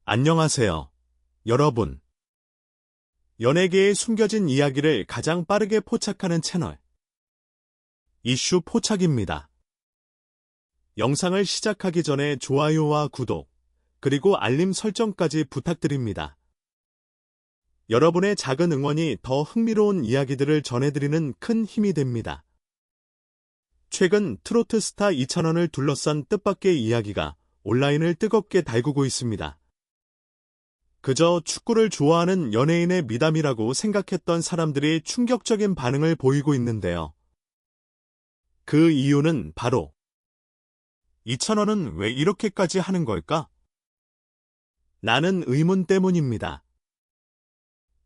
안녕하세요, 여러분. 연예계의 숨겨진 이야기를 가장 빠르게 포착하는 채널, 이슈 포착입니다. 영상을 시작하기 전에 좋아요와 구독, 그리고 알림 설정까지 부탁드립니다. 여러분의 작은 응원이 더 흥미로운 이야기들을 전해드리는 큰 힘이 됩니다. 최근 트로트 스타 이찬원을 둘러싼 뜻밖의 이야기가 온라인을 뜨겁게 달구고 있습니다. 그저 축구를 좋아하는 연예인의 미담이라고 생각했던 사람들이 충격적인 반응을 보이고 있는데요. 그 이유는 바로 이찬원은 왜 이렇게까지 하는 걸까? 라는 의문 때문입니다.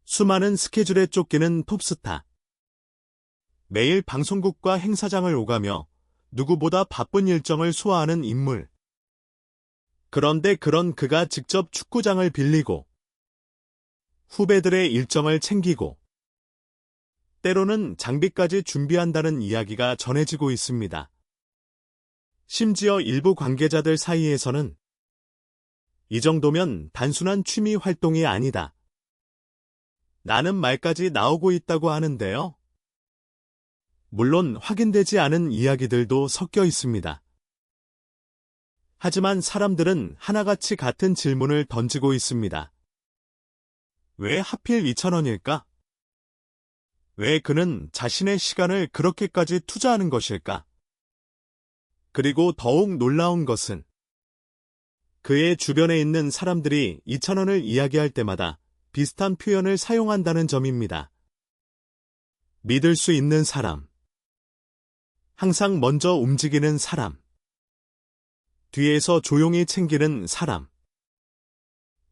수많은 스케줄에 쫓기는 톱스타. 매일 방송국과 행사장을 오가며 누구보다 바쁜 일정을 소화하는 인물. 그런데 그런 그가 직접 축구장을 빌리고 후배들의 일정을 챙기고 때로는 장비까지 준비한다는 이야기가 전해지고 있습니다. 심지어 일부 관계자들 사이에서는 이 정도면 단순한 취미 활동이 아니다 라는 말까지 나오고 있다고 하는데요. 물론 확인되지 않은 이야기들도 섞여 있습니다. 하지만 사람들은 하나같이 같은 질문을 던지고 있습니다. 왜 하필 이찬원일까? 왜 그는 자신의 시간을 그렇게까지 투자하는 것일까? 그리고 더욱 놀라운 것은 그의 주변에 있는 사람들이 이찬원을 이야기할 때마다 비슷한 표현을 사용한다는 점입니다. 믿을 수 있는 사람. 항상 먼저 움직이는 사람. 뒤에서 조용히 챙기는 사람.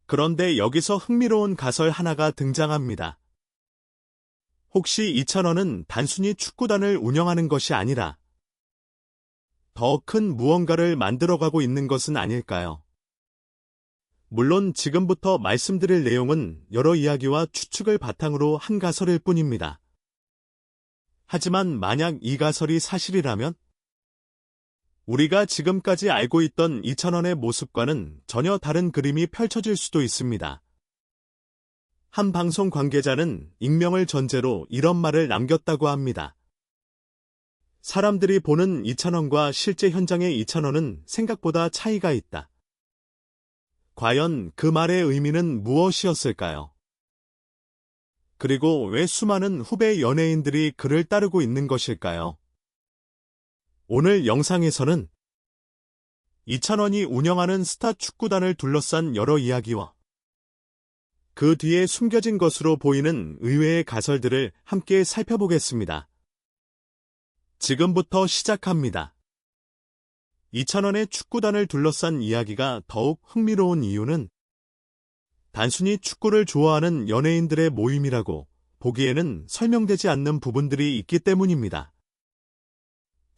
그런데 여기서 흥미로운 가설 하나가 등장합니다. 혹시 이찬원은 단순히 축구단을 운영하는 것이 아니라 더 큰 무언가를 만들어가고 있는 것은 아닐까요? 물론 지금부터 말씀드릴 내용은 여러 이야기와 추측을 바탕으로 한 가설일 뿐입니다. 하지만 만약 이 가설이 사실이라면 우리가 지금까지 알고 있던 이찬원의 모습과는 전혀 다른 그림이 펼쳐질 수도 있습니다. 한 방송 관계자는 익명을 전제로 이런 말을 남겼다고 합니다. 사람들이 보는 이찬원과 실제 현장의 이찬원은 생각보다 차이가 있다. 과연 그 말의 의미는 무엇이었을까요? 그리고 왜 수많은 후배 연예인들이 그를 따르고 있는 것일까요? 오늘 영상에서는 이찬원이 운영하는 스타 축구단을 둘러싼 여러 이야기와 그 뒤에 숨겨진 것으로 보이는 의외의 가설들을 함께 살펴보겠습니다. 지금부터 시작합니다. 이찬원의 축구단을 둘러싼 이야기가 더욱 흥미로운 이유는 단순히 축구를 좋아하는 연예인들의 모임이라고 보기에는 설명되지 않는 부분들이 있기 때문입니다.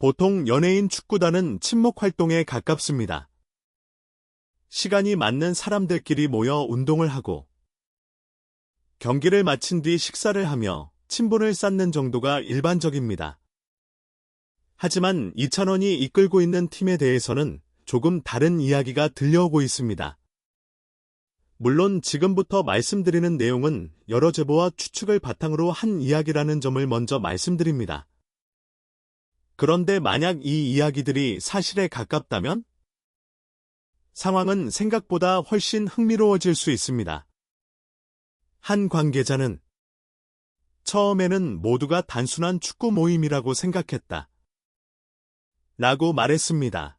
보통 연예인 축구단은 친목 활동에 가깝습니다. 시간이 맞는 사람들끼리 모여 운동을 하고 경기를 마친 뒤 식사를 하며 친분을 쌓는 정도가 일반적입니다. 하지만 이찬원이 이끌고 있는 팀에 대해서는 조금 다른 이야기가 들려오고 있습니다. 물론 지금부터 말씀드리는 내용은 여러 제보와 추측을 바탕으로 한 이야기라는 점을 먼저 말씀드립니다. 그런데 만약 이 이야기들이 사실에 가깝다면? 상황은 생각보다 훨씬 흥미로워질 수 있습니다. 한 관계자는 처음에는 모두가 단순한 축구 모임이라고 생각했다. 라고 말했습니다.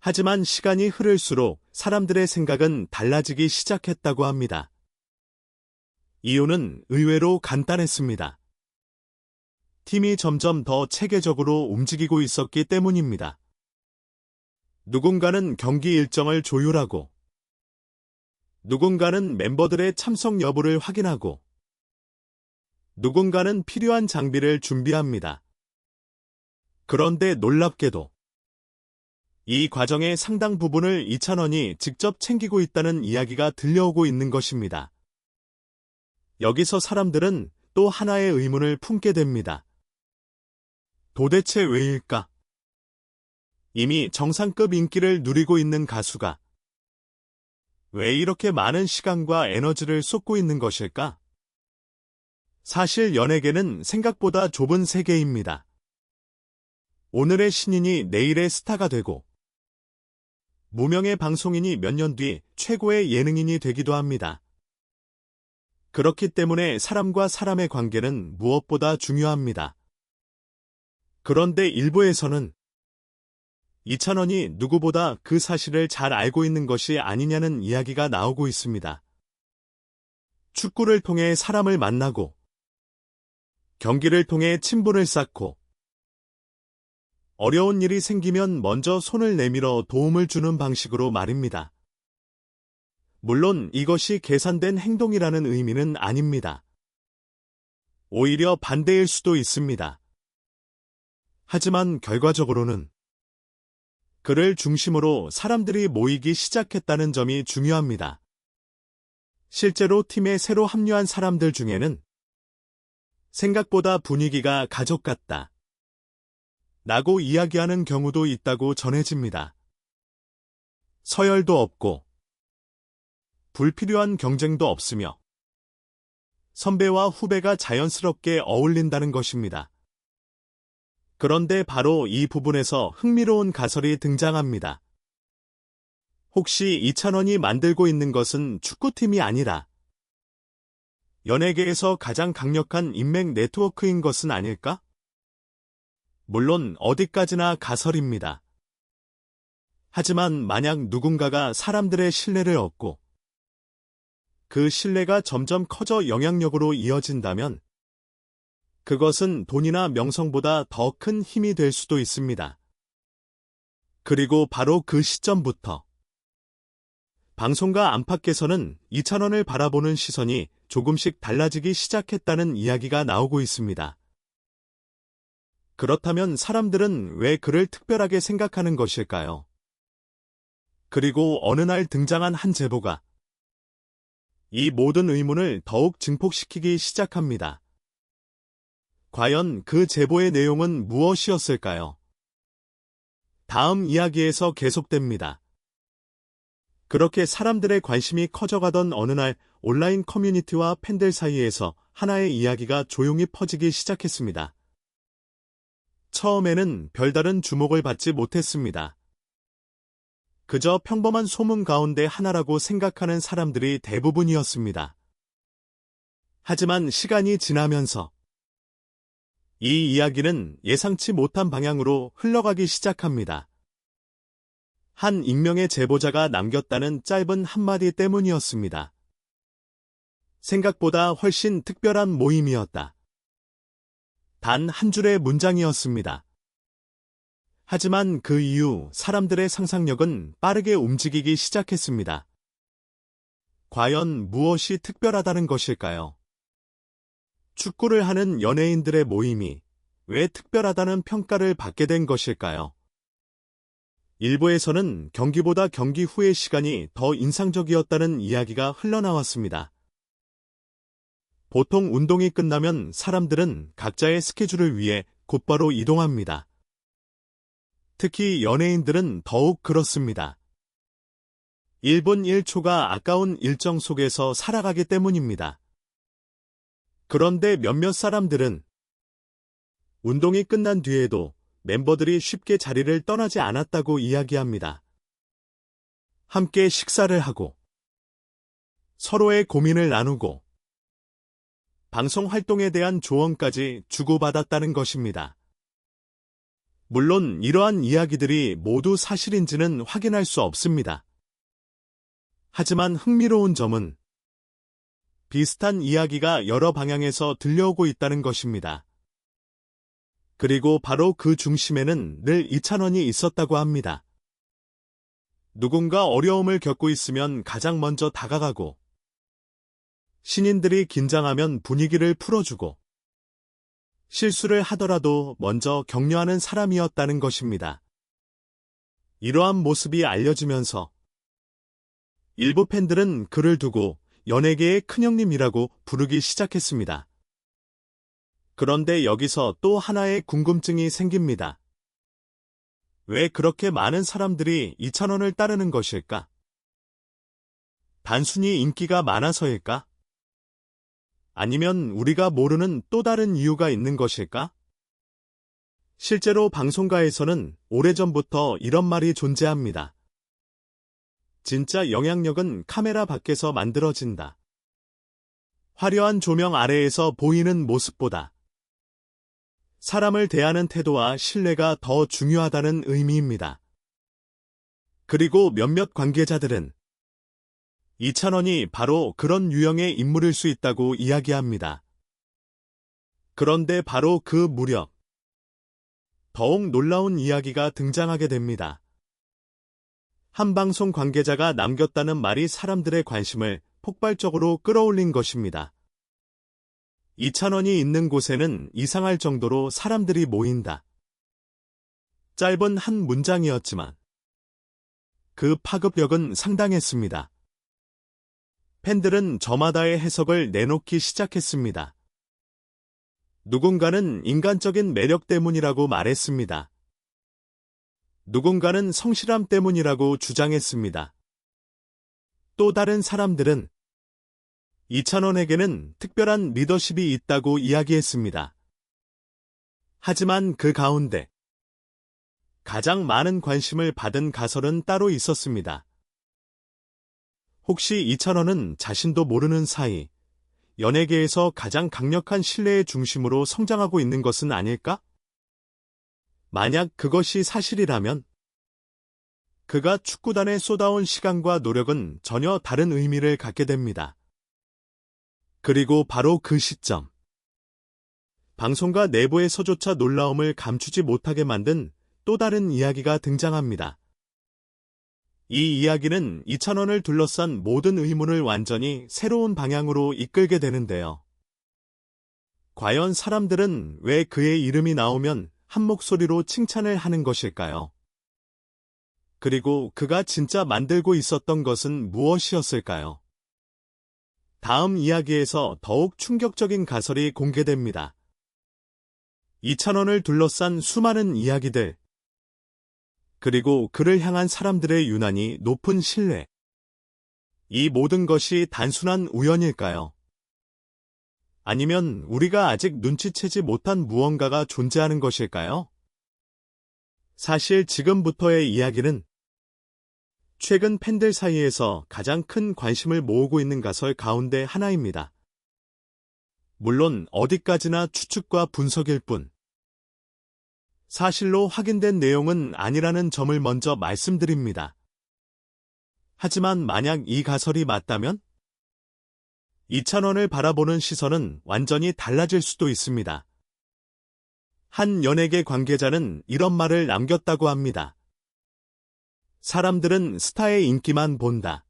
하지만 시간이 흐를수록 사람들의 생각은 달라지기 시작했다고 합니다. 이유는 의외로 간단했습니다. 팀이 점점 더 체계적으로 움직이고 있었기 때문입니다. 누군가는 경기 일정을 조율하고, 누군가는 멤버들의 참석 여부를 확인하고, 누군가는 필요한 장비를 준비합니다. 그런데 놀랍게도 이 과정의 상당 부분을 이찬원이 직접 챙기고 있다는 이야기가 들려오고 있는 것입니다. 여기서 사람들은 또 하나의 의문을 품게 됩니다. 도대체 왜일까? 이미 정상급 인기를 누리고 있는 가수가 왜 이렇게 많은 시간과 에너지를 쏟고 있는 것일까? 사실 연예계는 생각보다 좁은 세계입니다. 오늘의 신인이 내일의 스타가 되고, 무명의 방송인이 몇 년 뒤 최고의 예능인이 되기도 합니다. 그렇기 때문에 사람과 사람의 관계는 무엇보다 중요합니다. 그런데 일부에서는 이찬원이 누구보다 그 사실을 잘 알고 있는 것이 아니냐는 이야기가 나오고 있습니다. 축구를 통해 사람을 만나고, 경기를 통해 친분을 쌓고, 어려운 일이 생기면 먼저 손을 내밀어 도움을 주는 방식으로 말입니다. 물론 이것이 계산된 행동이라는 의미는 아닙니다. 오히려 반대일 수도 있습니다. 하지만 결과적으로는 그를 중심으로 사람들이 모이기 시작했다는 점이 중요합니다. 실제로 팀에 새로 합류한 사람들 중에는 생각보다 분위기가 가족 같다 라고 이야기하는 경우도 있다고 전해집니다. 서열도 없고 불필요한 경쟁도 없으며 선배와 후배가 자연스럽게 어울린다는 것입니다. 그런데 바로 이 부분에서 흥미로운 가설이 등장합니다. 혹시 이찬원이 만들고 있는 것은 축구팀이 아니라 연예계에서 가장 강력한 인맥 네트워크인 것은 아닐까? 물론 어디까지나 가설입니다. 하지만 만약 누군가가 사람들의 신뢰를 얻고 그 신뢰가 점점 커져 영향력으로 이어진다면 그것은 돈이나 명성보다 더 큰 힘이 될 수도 있습니다. 그리고 바로 그 시점부터 방송가 안팎에서는 이찬원을 바라보는 시선이 조금씩 달라지기 시작했다는 이야기가 나오고 있습니다. 그렇다면 사람들은 왜 그를 특별하게 생각하는 것일까요? 그리고 어느 날 등장한 한 제보가 이 모든 의문을 더욱 증폭시키기 시작합니다. 과연 그 제보의 내용은 무엇이었을까요? 다음 이야기에서 계속됩니다. 그렇게 사람들의 관심이 커져가던 어느 날 온라인 커뮤니티와 팬들 사이에서 하나의 이야기가 조용히 퍼지기 시작했습니다. 처음에는 별다른 주목을 받지 못했습니다. 그저 평범한 소문 가운데 하나라고 생각하는 사람들이 대부분이었습니다. 하지만 시간이 지나면서 이 이야기는 예상치 못한 방향으로 흘러가기 시작합니다. 한 익명의 제보자가 남겼다는 짧은 한마디 때문이었습니다. 생각보다 훨씬 특별한 모임이었다. 단 한 줄의 문장이었습니다. 하지만 그 이후 사람들의 상상력은 빠르게 움직이기 시작했습니다. 과연 무엇이 특별하다는 것일까요? 축구를 하는 연예인들의 모임이 왜 특별하다는 평가를 받게 된 것일까요? 일부에서는 경기보다 경기 후의 시간이 더 인상적이었다는 이야기가 흘러나왔습니다. 보통 운동이 끝나면 사람들은 각자의 스케줄을 위해 곧바로 이동합니다. 특히 연예인들은 더욱 그렇습니다. 1분 1초가 아까운 일정 속에서 살아가기 때문입니다. 그런데 몇몇 사람들은 운동이 끝난 뒤에도 멤버들이 쉽게 자리를 떠나지 않았다고 이야기합니다. 함께 식사를 하고 서로의 고민을 나누고 방송 활동에 대한 조언까지 주고받았다는 것입니다. 물론 이러한 이야기들이 모두 사실인지는 확인할 수 없습니다. 하지만 흥미로운 점은 비슷한 이야기가 여러 방향에서 들려오고 있다는 것입니다. 그리고 바로 그 중심에는 늘 이찬원이 있었다고 합니다. 누군가 어려움을 겪고 있으면 가장 먼저 다가가고 신인들이 긴장하면 분위기를 풀어주고 실수를 하더라도 먼저 격려하는 사람이었다는 것입니다. 이러한 모습이 알려지면서 일부 팬들은 그를 두고 연예계의 큰형님이라고 부르기 시작했습니다. 그런데 여기서 또 하나의 궁금증이 생깁니다. 왜 그렇게 많은 사람들이 이찬원을 따르는 것일까? 단순히 인기가 많아서일까? 아니면 우리가 모르는 또 다른 이유가 있는 것일까? 실제로 방송가에서는 오래전부터 이런 말이 존재합니다. 진짜 영향력은 카메라 밖에서 만들어진다. 화려한 조명 아래에서 보이는 모습보다 사람을 대하는 태도와 신뢰가 더 중요하다는 의미입니다. 그리고 몇몇 관계자들은 이찬원이 바로 그런 유형의 인물일 수 있다고 이야기합니다. 그런데 바로 그 무렵 더욱 놀라운 이야기가 등장하게 됩니다. 한 방송 관계자가 남겼다는 말이 사람들의 관심을 폭발적으로 끌어올린 것입니다. 이찬원이 있는 곳에는 이상할 정도로 사람들이 모인다. 짧은 한 문장이었지만 그 파급력은 상당했습니다. 팬들은 저마다의 해석을 내놓기 시작했습니다. 누군가는 인간적인 매력 때문이라고 말했습니다. 누군가는 성실함 때문이라고 주장했습니다. 또 다른 사람들은 이찬원에게는 특별한 리더십이 있다고 이야기했습니다. 하지만 그 가운데 가장 많은 관심을 받은 가설은 따로 있었습니다. 혹시 이찬원은 자신도 모르는 사이 연예계에서 가장 강력한 신뢰의 중심으로 성장하고 있는 것은 아닐까? 만약 그것이 사실이라면 그가 축구단에 쏟아온 시간과 노력은 전혀 다른 의미를 갖게 됩니다. 그리고 바로 그 시점, 방송가 내부에서조차 놀라움을 감추지 못하게 만든 또 다른 이야기가 등장합니다. 이 이야기는 이찬원을 둘러싼 모든 의문을 완전히 새로운 방향으로 이끌게 되는데요. 과연 사람들은 왜 그의 이름이 나오면 한 목소리로 칭찬을 하는 것일까요? 그리고 그가 진짜 만들고 있었던 것은 무엇이었을까요? 다음 이야기에서 더욱 충격적인 가설이 공개됩니다. 이찬원을 둘러싼 수많은 이야기들, 그리고 그를 향한 사람들의 유난히 높은 신뢰. 이 모든 것이 단순한 우연일까요? 아니면 우리가 아직 눈치채지 못한 무언가가 존재하는 것일까요? 사실 지금부터의 이야기는 최근 팬들 사이에서 가장 큰 관심을 모으고 있는 가설 가운데 하나입니다. 물론 어디까지나 추측과 분석일 뿐, 사실로 확인된 내용은 아니라는 점을 먼저 말씀드립니다. 하지만 만약 이 가설이 맞다면 이찬원을 바라보는 시선은 완전히 달라질 수도 있습니다. 한 연예계 관계자는 이런 말을 남겼다고 합니다. 사람들은 스타의 인기만 본다.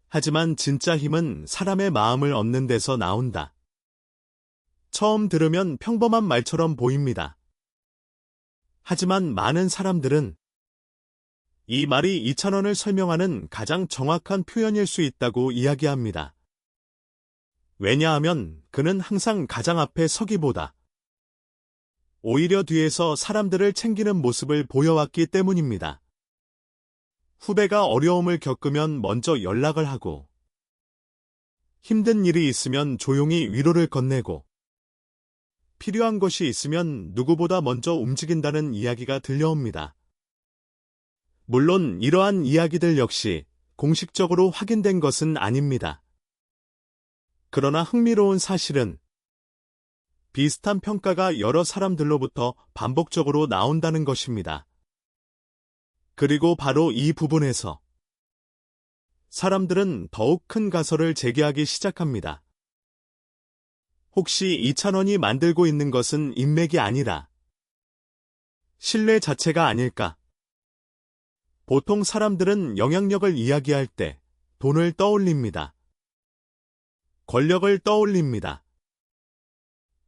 하지만 진짜 힘은 사람의 마음을 얻는 데서 나온다. 처음 들으면 평범한 말처럼 보입니다. 하지만 많은 사람들은 이 말이 이찬원을 설명하는 가장 정확한 표현일 수 있다고 이야기합니다. 왜냐하면 그는 항상 가장 앞에 서기보다 오히려 뒤에서 사람들을 챙기는 모습을 보여왔기 때문입니다. 후배가 어려움을 겪으면 먼저 연락을 하고, 힘든 일이 있으면 조용히 위로를 건네고, 필요한 것이 있으면 누구보다 먼저 움직인다는 이야기가 들려옵니다. 물론 이러한 이야기들 역시 공식적으로 확인된 것은 아닙니다. 그러나 흥미로운 사실은 비슷한 평가가 여러 사람들로부터 반복적으로 나온다는 것입니다. 그리고 바로 이 부분에서 사람들은 더욱 큰 가설을 제기하기 시작합니다. 혹시 이찬원이 만들고 있는 것은 인맥이 아니라 신뢰 자체가 아닐까? 보통 사람들은 영향력을 이야기할 때 돈을 떠올립니다. 권력을 떠올립니다.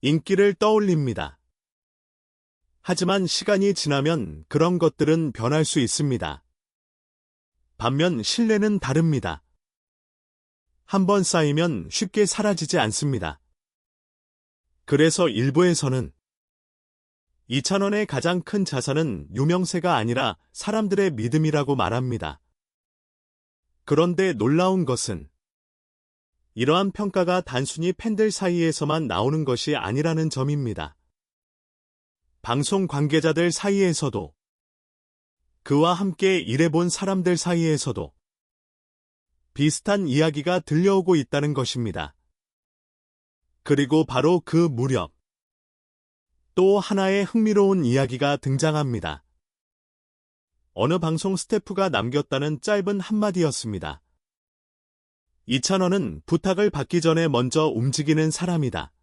인기를 떠올립니다. 하지만 시간이 지나면 그런 것들은 변할 수 있습니다. 반면 신뢰는 다릅니다. 한번 쌓이면 쉽게 사라지지 않습니다. 그래서 일부에서는 이찬원의 가장 큰 자산은 유명세가 아니라 사람들의 믿음이라고 말합니다. 그런데 놀라운 것은 이러한 평가가 단순히 팬들 사이에서만 나오는 것이 아니라는 점입니다. 방송 관계자들 사이에서도, 그와 함께 일해본 사람들 사이에서도 비슷한 이야기가 들려오고 있다는 것입니다. 그리고 바로 그 무렵, 또 하나의 흥미로운 이야기가 등장합니다. 어느 방송 스태프가 남겼다는 짧은 한마디였습니다. 이찬원은 부탁을 받기 전에 먼저 움직이는 사람이다.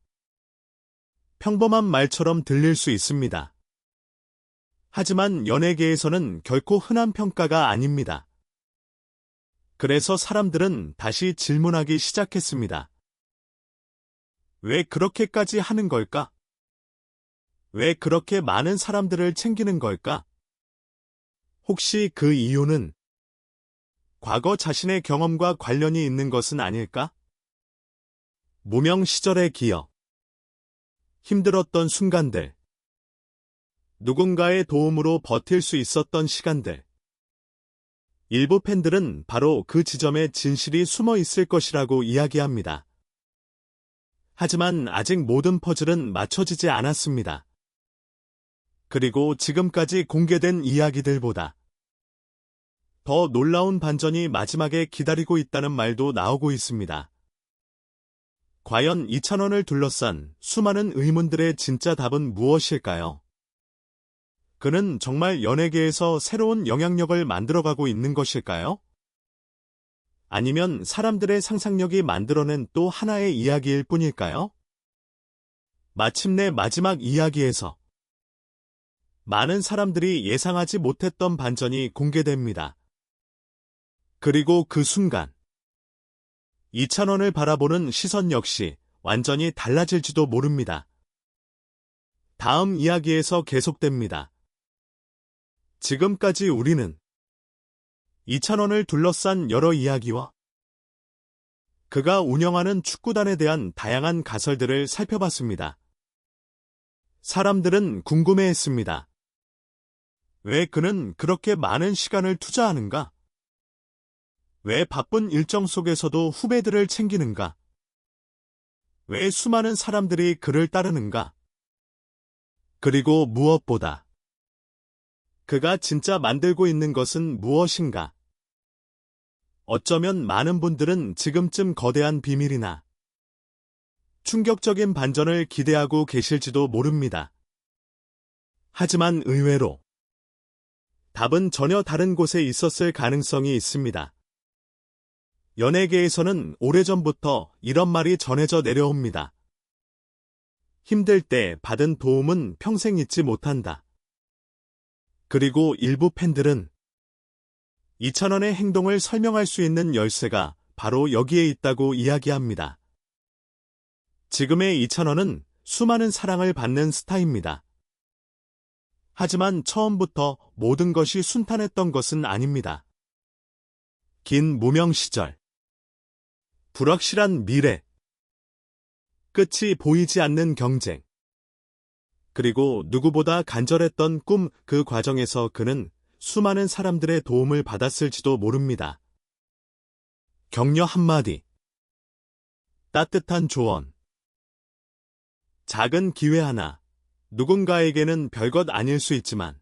평범한 말처럼 들릴 수 있습니다. 하지만 연예계에서는 결코 흔한 평가가 아닙니다. 그래서 사람들은 다시 질문하기 시작했습니다. 왜 그렇게까지 하는 걸까? 왜 그렇게 많은 사람들을 챙기는 걸까? 혹시 그 이유는 과거 자신의 경험과 관련이 있는 것은 아닐까? 무명 시절의 기억, 힘들었던 순간들, 누군가의 도움으로 버틸 수 있었던 시간들. 일부 팬들은 바로 그 지점에 진실이 숨어 있을 것이라고 이야기합니다. 하지만 아직 모든 퍼즐은 맞춰지지 않았습니다. 그리고 지금까지 공개된 이야기들보다 더 놀라운 반전이 마지막에 기다리고 있다는 말도 나오고 있습니다. 과연 이찬원을 둘러싼 수많은 의문들의 진짜 답은 무엇일까요? 그는 정말 연예계에서 새로운 영향력을 만들어가고 있는 것일까요? 아니면 사람들의 상상력이 만들어낸 또 하나의 이야기일 뿐일까요? 마침내 마지막 이야기에서 많은 사람들이 예상하지 못했던 반전이 공개됩니다. 그리고 그 순간, 이찬원을 바라보는 시선 역시 완전히 달라질지도 모릅니다. 다음 이야기에서 계속됩니다. 지금까지 우리는 이찬원을 둘러싼 여러 이야기와 그가 운영하는 축구단에 대한 다양한 가설들을 살펴봤습니다. 사람들은 궁금해했습니다. 왜 그는 그렇게 많은 시간을 투자하는가? 왜 바쁜 일정 속에서도 후배들을 챙기는가? 왜 수많은 사람들이 그를 따르는가? 그리고 무엇보다 그가 진짜 만들고 있는 것은 무엇인가? 어쩌면 많은 분들은 지금쯤 거대한 비밀이나 충격적인 반전을 기대하고 계실지도 모릅니다. 하지만 의외로 답은 전혀 다른 곳에 있었을 가능성이 있습니다. 연예계에서는 오래전부터 이런 말이 전해져 내려옵니다. 힘들 때 받은 도움은 평생 잊지 못한다. 그리고 일부 팬들은 이찬원의 행동을 설명할 수 있는 열쇠가 바로 여기에 있다고 이야기합니다. 지금의 이찬원은 수많은 사랑을 받는 스타입니다. 하지만 처음부터 모든 것이 순탄했던 것은 아닙니다. 긴 무명 시절, 불확실한 미래, 끝이 보이지 않는 경쟁, 그리고 누구보다 간절했던 꿈, 그 과정에서 그는 수많은 사람들의 도움을 받았을지도 모릅니다. 격려 한마디, 따뜻한 조언, 작은 기회 하나, 누군가에게는 별것 아닐 수 있지만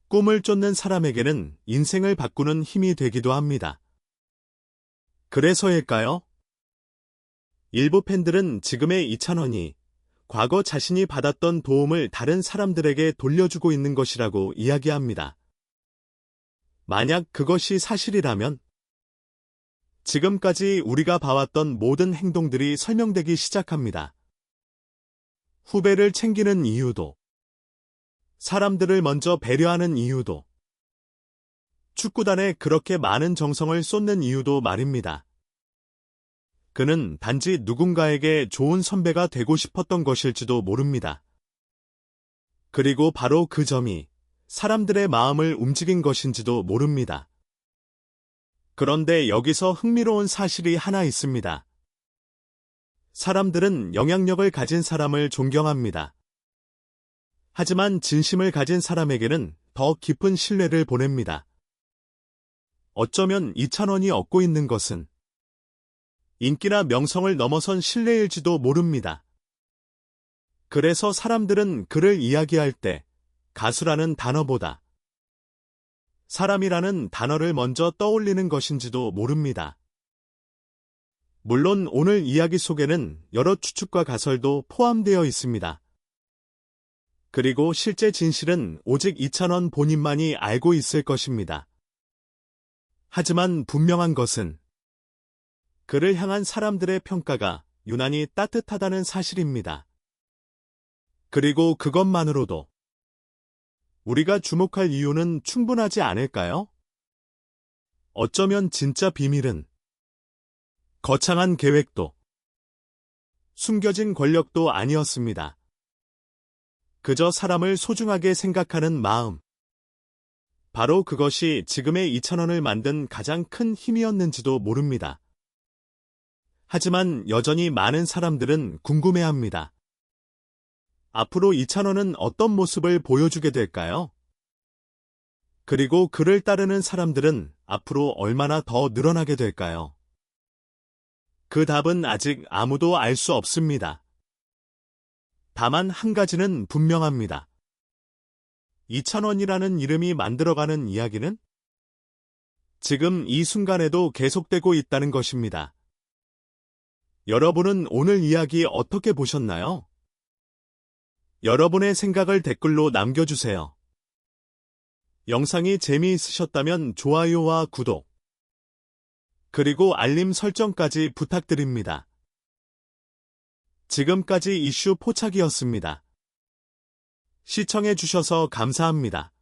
꿈을 쫓는 사람에게는 인생을 바꾸는 힘이 되기도 합니다. 그래서일까요? 일부 팬들은 지금의 이찬원이 과거 자신이 받았던 도움을 다른 사람들에게 돌려주고 있는 것이라고 이야기합니다. 만약 그것이 사실이라면 지금까지 우리가 봐왔던 모든 행동들이 설명되기 시작합니다. 후배를 챙기는 이유도, 사람들을 먼저 배려하는 이유도, 축구단에 그렇게 많은 정성을 쏟는 이유도 말입니다. 그는 단지 누군가에게 좋은 선배가 되고 싶었던 것일지도 모릅니다. 그리고 바로 그 점이 사람들의 마음을 움직인 것인지도 모릅니다. 그런데 여기서 흥미로운 사실이 하나 있습니다. 사람들은 영향력을 가진 사람을 존경합니다. 하지만 진심을 가진 사람에게는 더 깊은 신뢰를 보냅니다. 어쩌면 2,000원이 얻고 있는 것은 인기나 명성을 넘어선 신뢰일지도 모릅니다. 그래서 사람들은 그를 이야기할 때 가수라는 단어보다 사람이라는 단어를 먼저 떠올리는 것인지도 모릅니다. 물론 오늘 이야기 속에는 여러 추측과 가설도 포함되어 있습니다. 그리고 실제 진실은 오직 2,000원 본인만이 알고 있을 것입니다. 하지만 분명한 것은 그를 향한 사람들의 평가가 유난히 따뜻하다는 사실입니다. 그리고 그것만으로도 우리가 주목할 이유는 충분하지 않을까요? 어쩌면 진짜 비밀은 거창한 계획도 숨겨진 권력도 아니었습니다. 그저 사람을 소중하게 생각하는 마음. 바로 그것이 지금의 2,000원을 만든 가장 큰 힘이었는지도 모릅니다. 하지만 여전히 많은 사람들은 궁금해합니다. 앞으로 2,000원은 어떤 모습을 보여주게 될까요? 그리고 그를 따르는 사람들은 앞으로 얼마나 더 늘어나게 될까요? 그 답은 아직 아무도 알 수 없습니다. 다만 한 가지는 분명합니다. 2,000원이라는 이름이 만들어가는 이야기는 지금 이 순간에도 계속되고 있다는 것입니다. 여러분은 오늘 이야기 어떻게 보셨나요? 여러분의 생각을 댓글로 남겨주세요. 영상이 재미있으셨다면 좋아요와 구독, 그리고 알림 설정까지 부탁드립니다. 지금까지 이슈 포착이었습니다. 시청해주셔서 감사합니다.